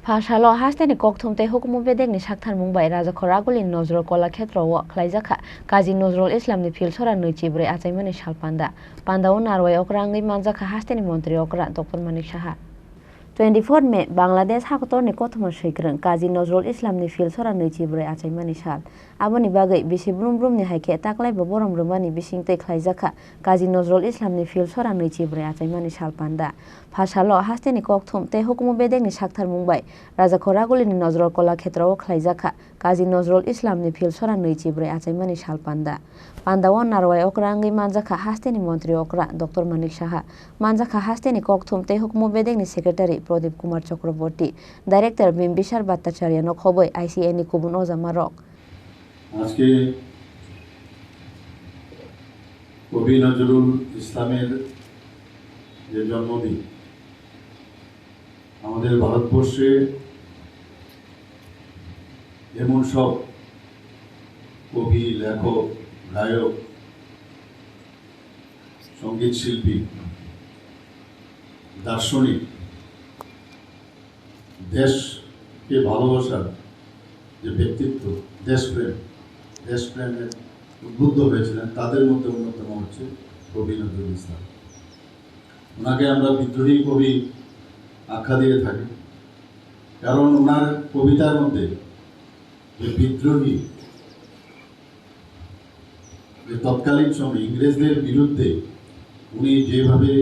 Phasalo hasteni kokthumte hukumu bedekni Saktharmung bai Raja Khoragulin Nazrul Khlaijakha Khlaijakha Kazi Nazrul Islamni Philsara Nwichibwrwi Achaimani Panda Panda narwai okrangi manjaka hasteni Montri okra Dr. Khorang 24 May Bangladesh hakotorni kothoma seikrang Kazi Nazrul Islamni Philsara Nwichibwrwi Achaimani sal aboni bagai bisi brumbrumni haike taklaiba borom rumani bisingtei Khlaijakha Kazi Nazrul Islamni Philsara Nwichibwrwi Achaimani sal Panda Phasalo hasteni kokthum tei hukumu bedekni Saktharmung bai Raja Khoragulini Nazrul Khlaijakha Kazi Nazrul Islamni Philsara Nwichibwrwi Achaimani sal Panda Panda narwai okrangi manjaka hasteni Montri okra Dr. Khorang manjaka hasteni kokthum tei hukumu bedekni Secretary Pradip Kumar Chakraborty Director Bimbishar Bhattacharya no khoboi ICA ni kubun oja marok আজকে কবি নজরুল ইসলামের যে জন্মদিন আমাদের ভারতবর্ষে এমন সব কবি লেখক গায়ক সঙ্গীত শিল্পী দার্শনিক দেশকে ভালোবাসার যে ব্যক্তিত্ব দেশপ্রেমে উদ্বুদ্ধ হয়েছিলেন তাদের মধ্যে অন্যতম হচ্ছে কবি নজরুল ইসলাম। ওনাকে আমরা বিদ্রোহী কবি আখ্যা দিয়ে থাকি, কারণ ওনার কবিতার মধ্যে যে বিদ্রোহী যে তৎকালীন সময়ে ইংরেজদের বিরুদ্ধে উনি যেভাবে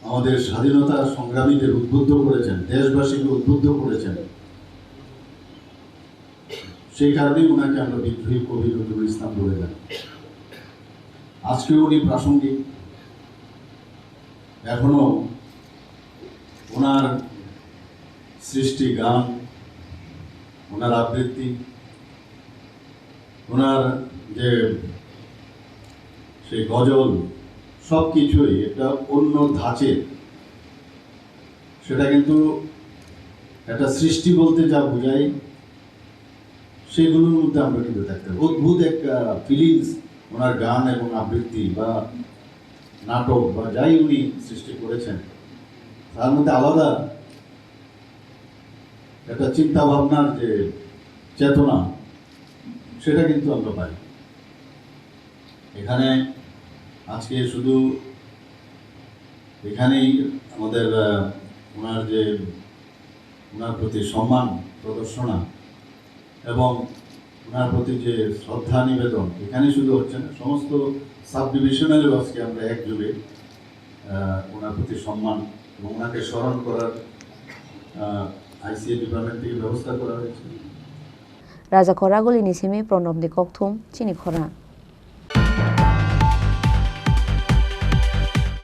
আমাদের স্বাধীনতা সংগ্রামীদের উদ্বুদ্ধ করেছেন, দেশবাসীকে উদ্বুদ্ধ করেছেন, সেই কারণেই ওনাকে আমরা বিদ্রোহী কবি নজরুল ইসলাম বলে থাকি। আজকেও উনি প্রাসঙ্গিক, এখনো ওনার সৃষ্টি গান, ওনার আবৃত্তি, ওনার যে সেই গজল সব কিছুই একটা অন্য ধাঁচের। সেটা কিন্তু একটা সৃষ্টি বলতে যা বোঝায় সেগুলোর মধ্যে আমরা কিন্তু দেখতে অদ্ভুত একটা ফিলিংস ওনার গান এবং আবৃত্তি বা নাটক বা যাই উনি সৃষ্টি করেছেন তার মধ্যে আলাদা একটা চিন্তা ভাবনার যে চেতনা সেটা কিন্তু আমরা পাই। এখানে আজকে শুধু এখানেই আমাদের ওনার প্রতি সম্মান প্রদর্শনা এবং ওনার প্রতি যে শ্রদ্ধা নিবেদন এখানে শুধু হচ্ছে না, সমস্ত সাব ডিভিশনালেও আজকে আমরা একযোগে ওনার প্রতি সম্মান এবং ওনাকে স্মরণ করার ICA ডিপার্টমেন্ট থেকে ব্যবস্থা করা হয়েছে। Raja Khoragulini simi pronobni kokthum Chini Khorang